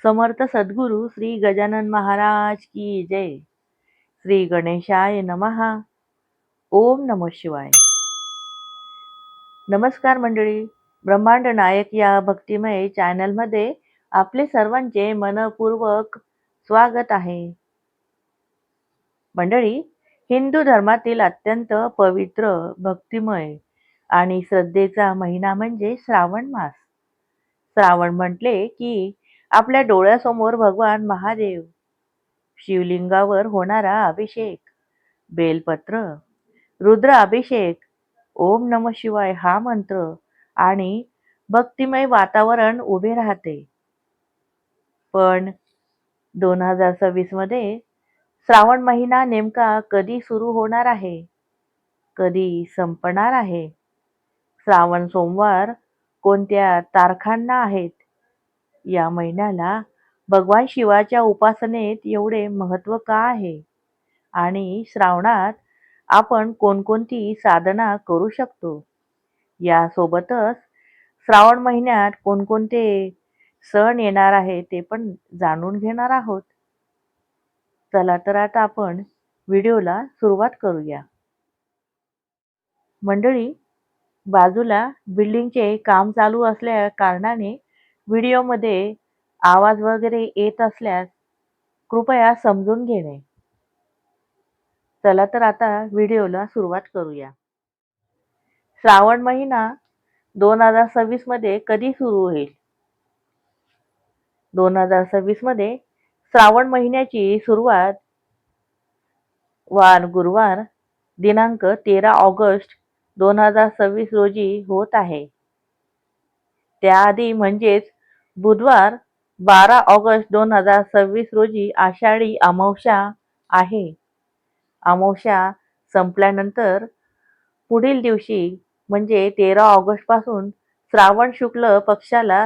समर्थ सद्गुरू श्री गजानन महाराज की जय. श्री गणेशाय नमः. ओम नमः शिवाय. नमस्कार मंडळी. ब्रह्मांड नायक या भक्तिमय चॅनलमध्ये आपले सर्वांचे मनपूर्वक स्वागत आहे. मंडळी, हिंदू धर्मातील अत्यंत पवित्र, भक्तिमय आणि श्रद्धेचा महिना म्हणजे श्रावण मास. श्रावण म्हटले की आपल्या डोळ्यासमोर भगवान महादेव, शिवलिंगावर होणारा अभिषेक, बेलपत्र, रुद्र अभिषेक, ओम नमः शिवाय हा मंत्र आणि भक्तिमय वातावरण उभे राहते. पण 2026 मध्ये श्रावण महिना नेमका कधी सुरू होणार आहे, कधी संपणार आहे, श्रावण सोमवार कोणत्या तारखांना आहेत, या महिन्याला भगवान शिवाच्या उपासनेत एवढे महत्त्व का आहे आणि श्रावणात आपण कोणकोणती साधना करू शकतो, यासोबतच श्रावण महिन्यात कोणकोणते सण येणार आहे ते पण जाणून घेणार आहोत. चला तर आता आपण व्हिडिओला सुरुवात करूया. मंडळी, बाजूला बिल्डिंगचे काम चालू असल्या कारणाने व्हिडिओमध्ये आवाज वगैरे येत असल्यास कृपया समजून घेणे. चला तर आता व्हिडिओला सुरुवात करूया. श्रावण महिना 2026 मध्ये कधी सुरू होईल? 2026 मध्ये श्रावण महिन्याची सुरुवात वार गुरुवार दिनांक 13 ऑगस्ट 2026 रोजी होत आहे. त्याआधी म्हणजेच बुधवार 12 ऑगस्ट 2026 रोजी आषाढी अमावस्या आहे. अमावस्या संपल्यानंतर पुढील दिवशी म्हणजे 13 ऑगस्ट पासून श्रावण शुक्ल पक्षाला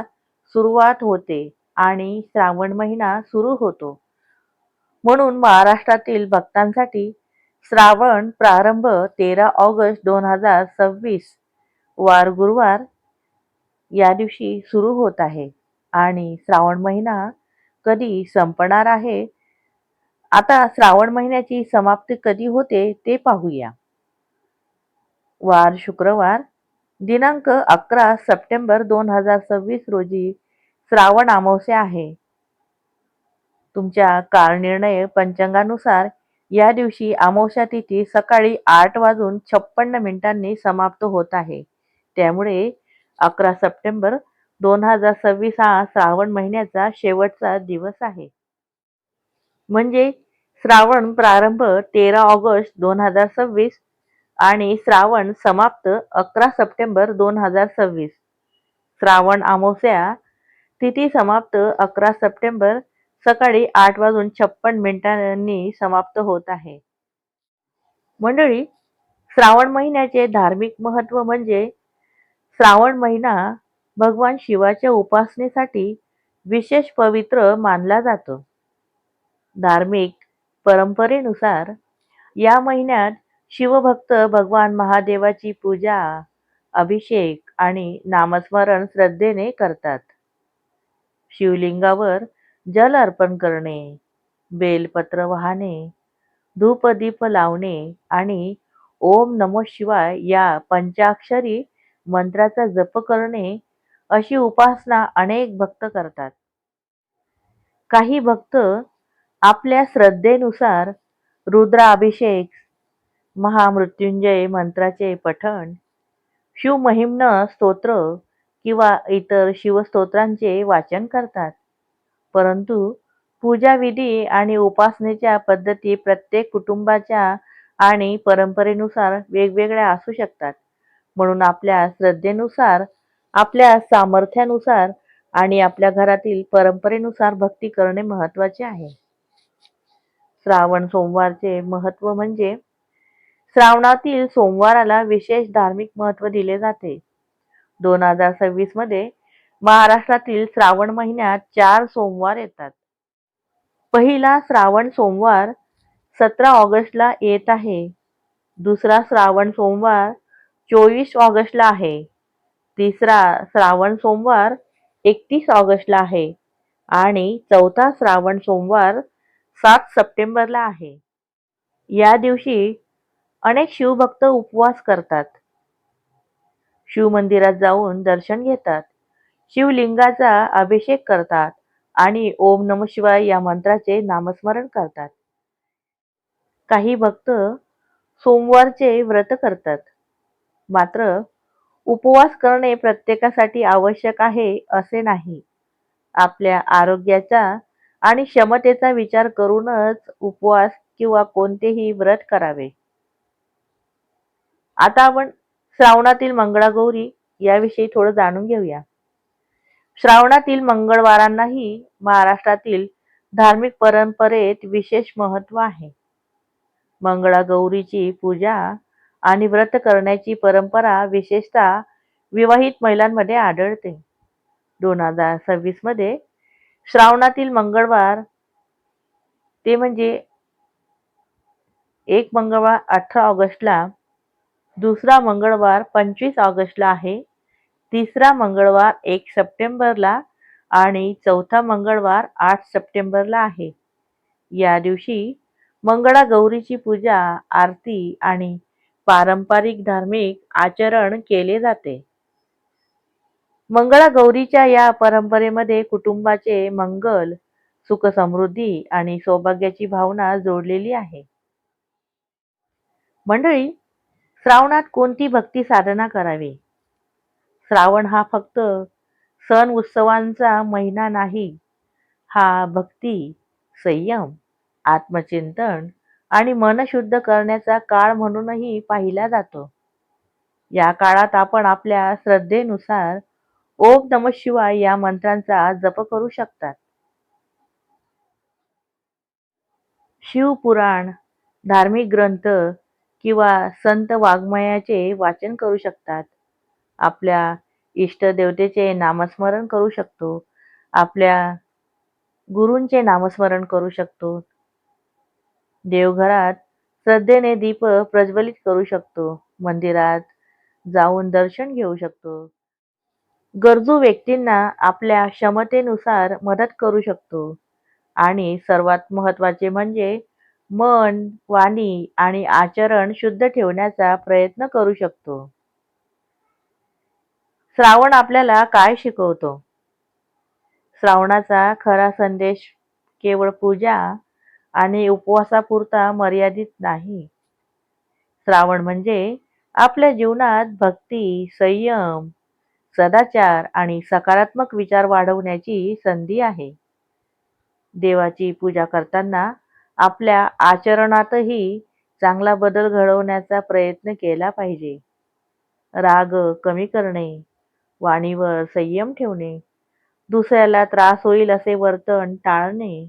सुरुवात होते आणि श्रावण महिना सुरू होतो. म्हणून महाराष्ट्रातील भक्तांसाठी श्रावण प्रारंभ 13 ऑगस्ट 2026 वार गुरुवार या दिवशी सुरू होत आहे आणि श्रावण महिना कधी संपणार आहे. आता श्रावण महिन्याची समाप्ती कधी होते ते पाहूया. वार शुक्रवार दिनांक 11 सप्टेंबर 2026 रोजी श्रावण अमावस्या आहे. तुमच्या कालनिर्णय पंचांगानुसार या दिवशी अमावस्या तिथी सकाळी 8:56 समाप्त होत आहे. त्यामुळे 11 सप्टेंबर 2026 हा श्रावण महिन्याचा शेवटचा दिवस आहे. म्हणजे श्रावण प्रारंभ 13 ऑगस्ट 2026 आणि श्रावण समाप्त 11 सप्टेंबर 2026. श्रावण अमावस्या तिथी समाप्त 11 सप्टेंबर सकाळी 8:56 समाप्त होत आहे. मंडळी, श्रावण महिन्याचे धार्मिक महत्त्व म्हणजे श्रावण महिना भगवान शिवाच्या उपासनेसाठी विशेष पवित्र मानला जातो. धार्मिक परंपरेनुसार या महिन्यात शिवभक्त भगवान महादेवाची पूजा, अभिषेक आणि नामस्मरण श्रद्धेने करतात. शिवलिंगावर जल अर्पण करणे, बेलपत्र वाहणे, धूपदीप लावणे आणि ओम नमः शिवाय या पंचाक्षरी मंत्राचा जप करणे अशी उपासना अनेक भक्त करतात. काही भक्त आपल्या श्रद्धेनुसार रुद्राभिषेक, महामृत्युंजय मंत्राचे पठण, शिवमहिम्न स्तोत्र किंवा इतर शिवस्तोत्रांचे वाचन करतात. परंतु पूजाविधी आणि उपासनेच्या पद्धती प्रत्येक कुटुंबाच्या आणि परंपरेनुसार वेगवेगळ्या असू शकतात. म्हणून आपल्या श्रद्धेनुसार, आपल्या सामर्थ्यानुसार आणि आपल्या घरातील परंपरेनुसार भक्ती करणे महत्त्वाचे आहे. श्रावण सोमवारचे महत्त्व म्हणजे श्रावणातील सोमवाराला विशेष धार्मिक महत्त्व दिले जाते. 2026 मध्ये महाराष्ट्रातील श्रावण महिन्यात 4 सोमवार येतात. पहिला श्रावण सोमवार 17 ऑगस्टला येत आहे. दुसरा श्रावण सोमवार 24 ऑगस्टला आहे. तिसरा श्रावण सोमवार 31 ऑगस्टला आहे आणि चौथा श्रावण सोमवार 7 सप्टेंबरला आहे. या दिवशी अनेक शिवभक्त उपवास करतात. शिवमंदिरात जाऊन दर्शन घेतात. शिवलिंगाचा अभिषेक करतात आणि ओम नम शिवाय या मंत्राचे नामस्मरण करतात. काही भक्त सोमवारचे व्रत करतात. मात्र उपवास करणे प्रत्येकासाठी आवश्यक आहे असे नाही. आपल्या आरोग्याचा आणि क्षमतेचा विचार करूनच उपवास किंवा कोणतेही व्रत करावे. आता आपण श्रावणातील मंगळागौरी याविषयी थोडं जाणून घेऊया. श्रावणातील मंगळवारांनाही महाराष्ट्रातील धार्मिक परंपरेत विशेष महत्त्व आहे. मंगळागौरीची पूजा आणि व्रत करण्याची परंपरा विशेषतः विवाहित महिलांमध्ये आढळते. 2026 मध्ये श्रावणातील मंगळवार ते म्हणजे एक मंगळवार 18 ऑगस्टला, दुसरा मंगळवार 25 ऑगस्टला आहे, तिसरा मंगळवार 1 सप्टेंबरला आणि चौथा मंगळवार 8 सप्टेंबरला आहे. या दिवशी मंगळागौरीची पूजा, आरती आणि पारंपरिक धार्मिक आचरण केले जाते. मंगळागौरीच्या या परंपरेमध्ये कुटुंबाचे मंगल, सुख-समृद्धी आणि सौभाग्याची भावना जोडलेली आहे. मंडळी, श्रावणात कोणती भक्ती साधना करावी? श्रावण हा फक्त सण उत्सवांचा महिना नाही. हा भक्ती, संयम, आत्मचिंतन आणि मन शुद्ध करण्याचा काळ म्हणूनही पाहिला जातो. या काळात आपण आपल्या श्रद्धेनुसार ओम नमः शिवाय या मंत्रांचा जप करू शकतात. शिवपुराण, धार्मिक ग्रंथ किंवा संत वाङ्मयाचे वाचन करू शकतात. आपल्या इष्टदेवतेचे नामस्मरण करू शकतो. आपल्या गुरूंचे नामस्मरण करू शकतो. देवघरात श्रद्धेने दीप प्रज्वलित करू शकतो. मंदिरात जाऊन दर्शन घेऊ शकतो. गरजू व्यक्तींना आपल्या क्षमतेनुसार मदत करू शकतो. आणि सर्वात महत्त्वाचे म्हणजे मन, वाणी आणि आचरण शुद्ध ठेवण्याचा प्रयत्न करू शकतो. श्रावण आपल्याला काय शिकवतो? श्रावणाचा खरा संदेश केवळ पूजा आणि उपवासापुरता मर्यादित नाही. श्रावण म्हणजे आपल्या जीवनात भक्ती, संयम, सदाचार आणि सकारात्मक विचार वाढवण्याची संधी आहे. देवाची पूजा करताना आपल्या आचरणातही चांगला बदल घडवण्याचा प्रयत्न केला पाहिजे. राग कमी करणे, वाणीवर संयम ठेवणे, दुसऱ्याला त्रास होईल असे वर्तन टाळणे,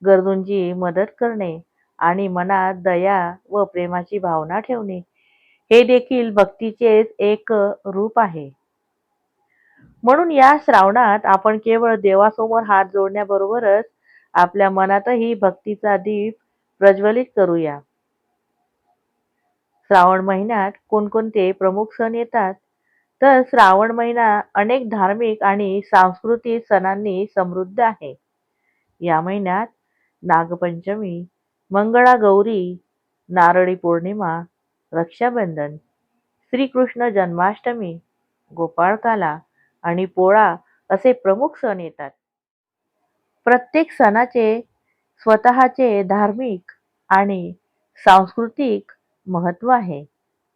गरजूंची मदत करणे आणि मनात दया व प्रेमाची भावना ठेवणे हे देखील भक्तीचेच एक रूप आहे. म्हणून या श्रावणात आपण केवळ देवासमोर हात जोडण्याबरोबरच आपल्या मनातही भक्तीचा दीप प्रज्वलित करूया. श्रावण महिन्यात कोणकोणते प्रमुख सण येतात? तर श्रावण महिना अनेक धार्मिक आणि सांस्कृतिक सणांनी समृद्ध आहे. या महिन्यात नागपंचमी, मंगळागौरी, नारळी पौर्णिमा, रक्षाबंधन, श्रीकृष्ण जन्माष्टमी, गोपाळकाला आणि पोळा असे प्रमुख सण येतात. प्रत्येक सणाचे स्वतःचे धार्मिक आणि सांस्कृतिक महत्त्व आहे.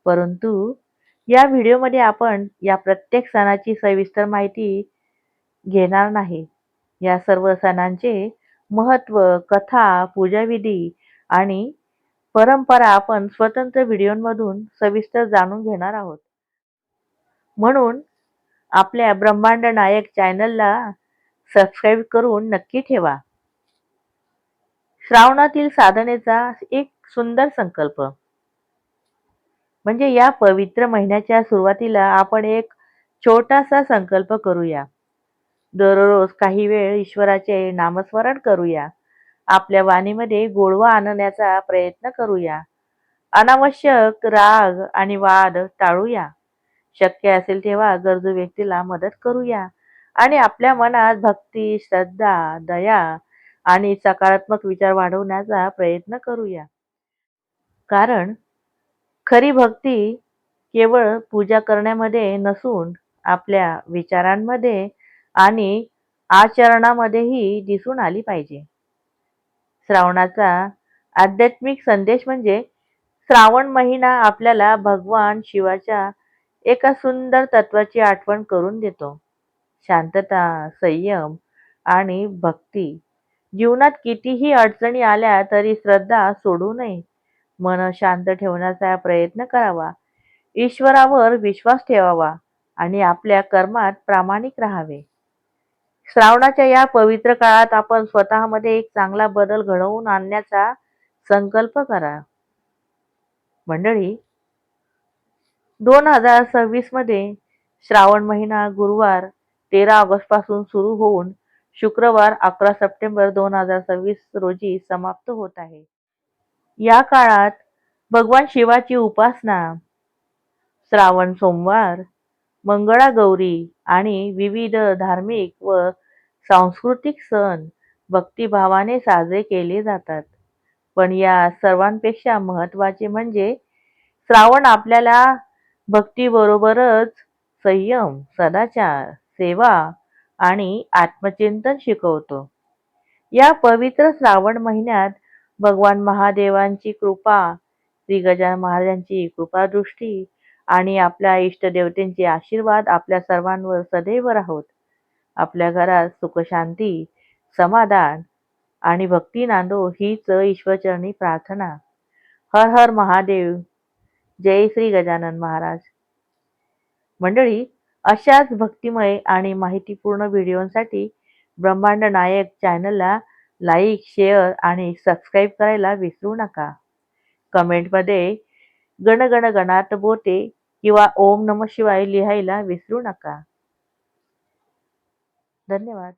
परंतु या व्हिडिओमध्ये आपण या प्रत्येक सणाची सविस्तर माहिती घेणार नाही. या सर्व सणांचे महत्त्व, कथा, पूजाविधी आणि परंपरा आपण स्वतंत्र व्हिडिओमधून सविस्तर जाणून घेणार आहोत. म्हणून आपल्या ब्रह्मांड नायक चॅनलला सबस्क्राईब करून नक्की ठेवा. श्रावणातील साधनेचा एक सुंदर संकल्प. म्हणजे या पवित्र महिन्याच्या सुरुवातीला आपण एक छोटासा संकल्प करूया. दररोज काही वेळ ईश्वराचे नामस्मरण करूया. आपल्या वाणीमध्ये गोडवा आणण्याचा प्रयत्न करूया. अनावश्यक राग आणि वाद टाळूया. शक्य असेल तेव्हा गरजू व्यक्तीला मदत करूया आणि आपल्या मनात भक्ती, श्रद्धा, दया आणि सकारात्मक विचार वाढवण्याचा प्रयत्न करूया. कारण खरी भक्ती केवळ पूजा करण्यामध्ये नसून आपल्या विचारांमध्ये आणि आचरणामध्येही दिसून आली पाहिजे. श्रावणाचा आध्यात्मिक संदेश म्हणजे श्रावण महिना आपल्याला भगवान शिवाच्या एका सुंदर तत्वाची आठवण करून देतो. शांतता, संयम आणि भक्ती. जीवनात कितीही अडचणी आल्या तरी श्रद्धा सोडू नये. मन शांत ठेवण्याचा प्रयत्न करावा. ईश्वरावर विश्वास ठेवावा आणि आपल्या कर्मात प्रामाणिक राहावे. श्रावणाच्या या पवित्र काळात आपण स्वतःमध्ये एक चांगला बदल घडवून आणण्याचा संकल्प करा. मंडळी, 2026 मध्ये श्रावण महिना गुरुवार 13 ऑगस्ट पासून सुरू होऊन शुक्रवार 11 सप्टेंबर 2026 रोजी समाप्त होत आहे. या काळात भगवान शिवाची उपासना, श्रावण सोमवार, मंगळागौरी आणि विविध धार्मिक व सांस्कृतिक सण भक्तिभावाने साजरे केले जातात. पण या सर्वांपेक्षा महत्त्वाचे म्हणजे श्रावण आपल्याला भक्तीबरोबरच संयम, सदाचार, सेवा आणि आत्मचिंतन शिकवतो. या पवित्र श्रावण महिन्यात भगवान महादेवांची कृपा, श्री गजानन महाराजांची कृपादृष्टी आणि आपल्या इष्टदेवतेंचे आशीर्वाद आपल्या सर्वांवर सदैव राहोत. आपल्या घरात सुखशांती, समाधान आणि भक्ती नांदो हीच ईश्वरचरणी प्रार्थना. हर हर महादेव. जय श्री गजानन महाराज. मंडळी, अशाच भक्तिमय आणि माहितीपूर्ण व्हिडिओसाठी ब्रह्मांड नायक चॅनलला लाईक, शेअर आणि सबस्क्राईब करायला विसरू नका. कमेंटमध्ये गण गण गणात बोते किंवा ओम नमः शिवाय लिहायला विसरू नका. धन्यवाद.